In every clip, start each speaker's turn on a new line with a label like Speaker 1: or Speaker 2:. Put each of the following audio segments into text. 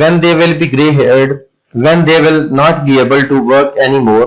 Speaker 1: when they will be grey haired, when they will not be able to work anymore,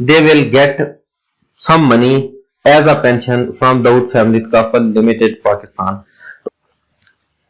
Speaker 1: they will get some money as a pension from Dawood Family Takaful Limited Pakistan।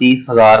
Speaker 1: 30,000,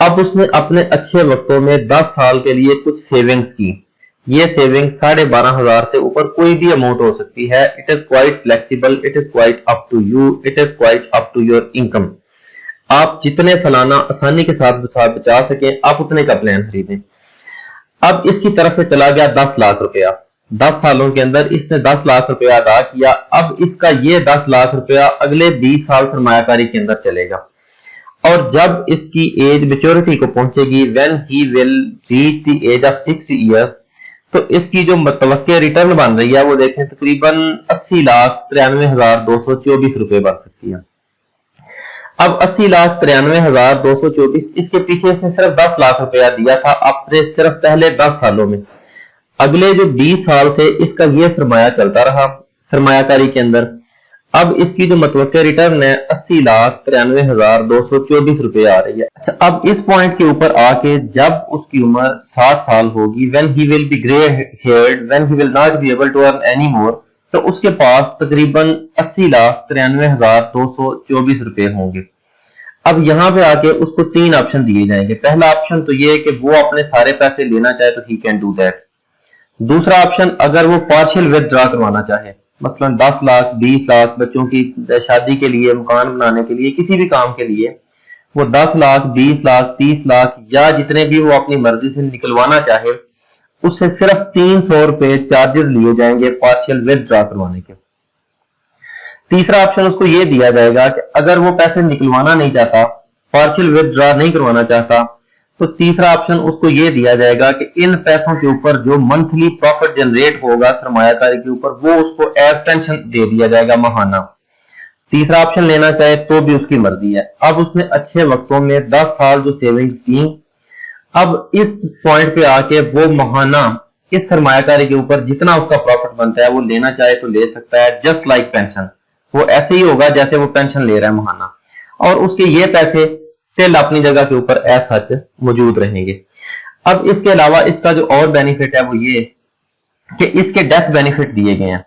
Speaker 1: اب اس نے اپنے اچھے وقتوں میں 10 سال کے لیے کچھ سیونگز کی. یہ سیونگ 12,500 سے اوپر کوئی بھی اماؤنٹ ہو سکتی ہے. It is quite flexible, it is quite up to you, it is quite up to your income. آپ جتنے سالانہ آسانی کے ساتھ بچا سکیں آپ اتنے کا پلان خریدیں. اب اس کی طرف سے چلا گیا 10 لاکھ روپیہ. 10 سالوں کے اندر اس نے 10 لاکھ روپیہ ادا کیا. اب اس کا یہ 10 لاکھ روپیہ اگلے 20 سال سرمایہ کاری کے اندر چلے گا, اور جب اس کی ایج میچورٹی کو پہنچے گی, when he will reach the age of 60 years, تو اس کی جو متوقع ریٹرن بن رہی ہے وہ دیکھیں تقریباً 80,93,224 روپے بن سکتی ہے. اب 80,93,224, اس کے پیچھے اس نے صرف 10 لاکھ روپیہ دیا تھا اپنے صرف پہلے 10 سالوں میں. اگلے جو 20 سال تھے اس کا یہ سرمایہ چلتا رہا سرمایہ کاری کے اندر. اب اس کی جو متوقع ریٹرن ہے 80,93,224 روپے آ رہی ہے. اچھا, اب اس پوائنٹ کے اوپر آ کے جب اس کی عمر 60 سال ہوگی, when he will be gray haired, when he will not be able to earn any more, تو اس کے پاس تقریباً 80,93,224 روپے ہوں گے. اب یہاں پہ آ کے اس کو 3 آپشن دیے جائیں گے. پہلا آپشن تو یہ ہے کہ وہ اپنے سارے پیسے لینا چاہے تو he can do that. دوسرا آپشن, اگر وہ پارشل ودرا کروانا چاہے, مثلا 10 لاکھ 20 لاکھ بچوں کی شادی کے لیے, مکان بنانے کے لیے, کسی بھی کام کے لیے, وہ 10 لاکھ 20 لاکھ 30 لاکھ یا جتنے بھی وہ اپنی مرضی سے نکلوانا چاہے, اس سے صرف 300 روپے چارجز لیے جائیں گے پارشل ودرا کروانے کے. تیسرا آپشن اس کو یہ دیا جائے گا کہ اگر وہ پیسے نکلوانا نہیں چاہتا, پارشل ودرا نہیں کروانا چاہتا, تو تیسرا آپشن اس کو یہ دیا جائے گا کہ ان پیسوں کے اوپر جو منتھلی پروفٹ جنریٹ ہوگا سرمایہ کاری کے اوپر, وہ اس کو ایز پینشن دے دیا جائے گا ماہانہ. تیسرا آپشن لینا چاہے تو بھی اس کی مرضی ہے. اب اس نے اچھے وقتوں میں 10 سال جو سیونگز کی, اب اس پوائنٹ پہ آ کے وہ ماہانہ اس سرمایہ کاری کے اوپر جتنا اس کا پروفٹ بنتا ہے وہ لینا چاہے تو لے سکتا ہے, جسٹ لائک پینشن. وہ ایسے ہی ہوگا جیسے وہ پینشن لے رہا ہے ماہانہ, اور اس کے یہ پیسے سٹل اپنی جگہ کے اوپر ایز سچ موجود رہیں گے. اب اس کے علاوہ اس کا جو اور بینیفٹ ہے وہ یہ کہ اس کے ڈیتھ بینیفٹ دیے گئے ہیں.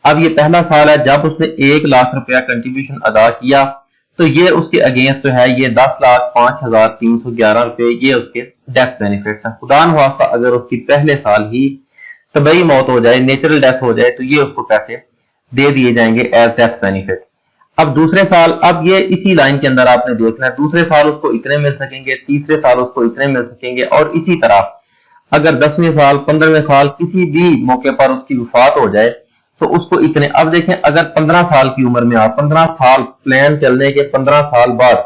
Speaker 1: اب یہ پہلا سال ہے جب اس نے 1 لاکھ روپیہ کنٹریبیوشن ادا کیا, تو یہ اس کے اگینسٹ جو ہے یہ 10,05,311 روپے یہ اس کے ڈیتھ بینیفٹس ہیں. خدا نخواستہ اگر اس کی پہلے سال ہی طبعی موت ہو جائے, نیچرل ڈیتھ ہو جائے, تو یہ اس کو پیسے دے دیے جائیں گے ایز ڈیتھ بینیفٹ. اب دوسرے سال, اب یہ اسی لائن کے اندر آپ نے دیکھنا ہے, دوسرے سال اس کو اتنے مل سکیں گے, تیسرے سال اس کو اتنے مل سکیں گے, اور اسی طرح اگر 10ویں سال 15ویں سال کسی بھی موقع پر اس کی وفات ہو جائے تو اس کو اتنے. اب دیکھیں اگر 15 سال کی عمر میں آپ 15 سال پلان چلنے کے 15 سال بعد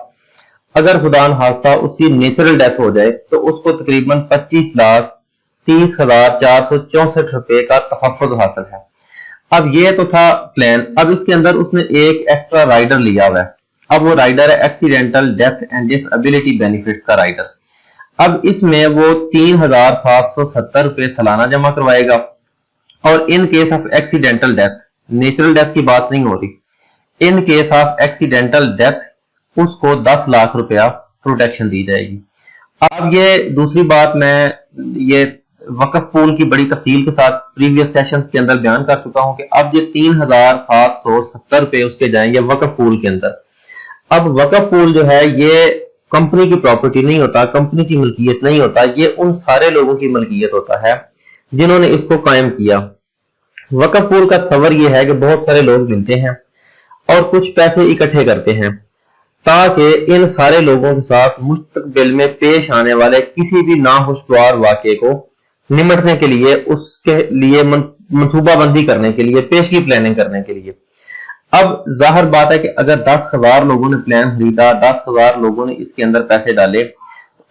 Speaker 1: اگر خدا نخواستہ اس کی نیچرل ڈیتھ ہو جائے تو اس کو تقریباً 25,30,464 روپے کا تحفظ حاصل ہے. اب یہ تو تھا پلان. اب اس کے اندر اس نے ایک ایکسٹرا رائڈر لیا ہوا ہے. اب وہ رائڈر ہے accidental death and disability benefits کا رائڈر. اب اس میں وہ 3,770 روپے سالانہ جمع کروائے گا, اور in case of accidental death, natural death کی بات نہیں ہو رہی, in case of accidental death اس کو 10 لاکھ روپیہ پروٹیکشن دی جائے گی. اب یہ دوسری بات میں یہ وقف پول کی بڑی تفصیل کے ساتھ پریویس سیشنز کے اندر بیان کر چکا ہوں کہ اب یہ 3,770 روپے اس کے جائیں گے وقف پول کے اندر. اب وقف پول جو ہے یہ کمپنی کی پراپرٹی نہیں ہوتا, کمپنی کی ملکیت نہیں ہوتا, یہ ان سارے لوگوں کی ملکیت ہوتا ہے جنہوں نے اس کو قائم کیا. وقف پول کا تصور یہ ہے کہ بہت سارے لوگ ملتے ہیں اور کچھ پیسے اکٹھے کرتے ہیں تاکہ ان سارے لوگوں کے ساتھ مستقبل میں پیش آنے والے کسی بھی ناخوشگوار واقعے کو نمٹنے کے لیے, اس کے لیے منصوبہ بندی کرنے کے لیے, پیشگی پلاننگ کرنے کے لیے. اب ظاہر بات ہے کہ اگر 10,000 لوگوں نے پلان خریدا, 10,000 لوگوں نے اس کے اندر پیسے ڈالے,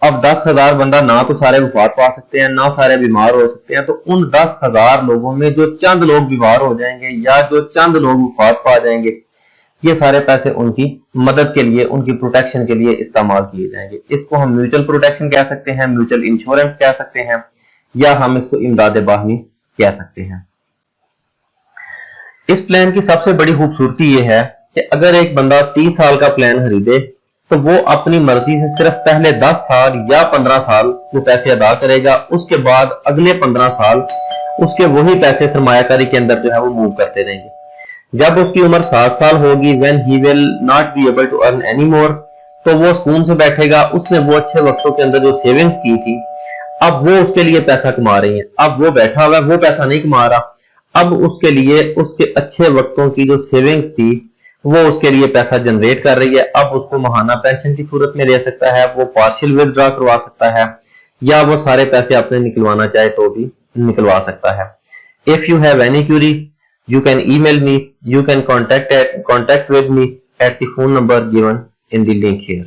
Speaker 1: اب 10,000 بندہ نہ تو سارے وفات پا سکتے ہیں نہ سارے بیمار ہو سکتے ہیں, تو ان 10,000 لوگوں میں جو چند لوگ بیمار ہو جائیں گے یا جو چند لوگ وفات پا جائیں گے, یہ سارے پیسے ان کی مدد کے لیے, ان کی پروٹیکشن کے لیے استعمال کیے جائیں گے. اس کو ہم میوچل پروٹیکشن کہہ سکتے ہیں, میوچل انشورنس کہہ سکتے ہیں, یا ہم اس کو امداد باہمی کہہ سکتے ہیں. اس پلان کی سب سے بڑی خوبصورتی یہ ہے کہ اگر ایک بندہ 30 سال کا پلان خریدے تو وہ اپنی مرضی سے صرف پہلے 10 سال یا 15 سال وہ پیسے ادا کرے گا, اس کے بعد اگلے 15 سال اس کے وہی پیسے سرمایہ کاری کے اندر جو ہے وہ موو کرتے رہیں گے. جب اس کی عمر 60 سال ہوگی, when he will not be able to earn any more, تو وہ سکون سے بیٹھے گا. اس نے وہ اچھے وقتوں کے اندر جو سیونگز کی تھی اب وہ اس کے لیے پیسہ کما رہی ہیں. اب وہ بیٹھا ہوا ہے, وہ پیسہ نہیں کما رہا, اب اس کے لیے اس کے اچھے وقتوں کی جو سیونگز تھی وہ اس کے لیے پیسہ جنریٹ کر رہی ہے. اب اس کو ماہانہ پینشن کی صورت میں دے سکتا ہے, وہ پارشل ودرا کروا سکتا ہے, یا وہ سارے پیسے آپ نے نکلوانا چاہے تو بھی نکلوا سکتا ہے. If you have any query, you can email me, you can contact with me at the phone number given in the link here.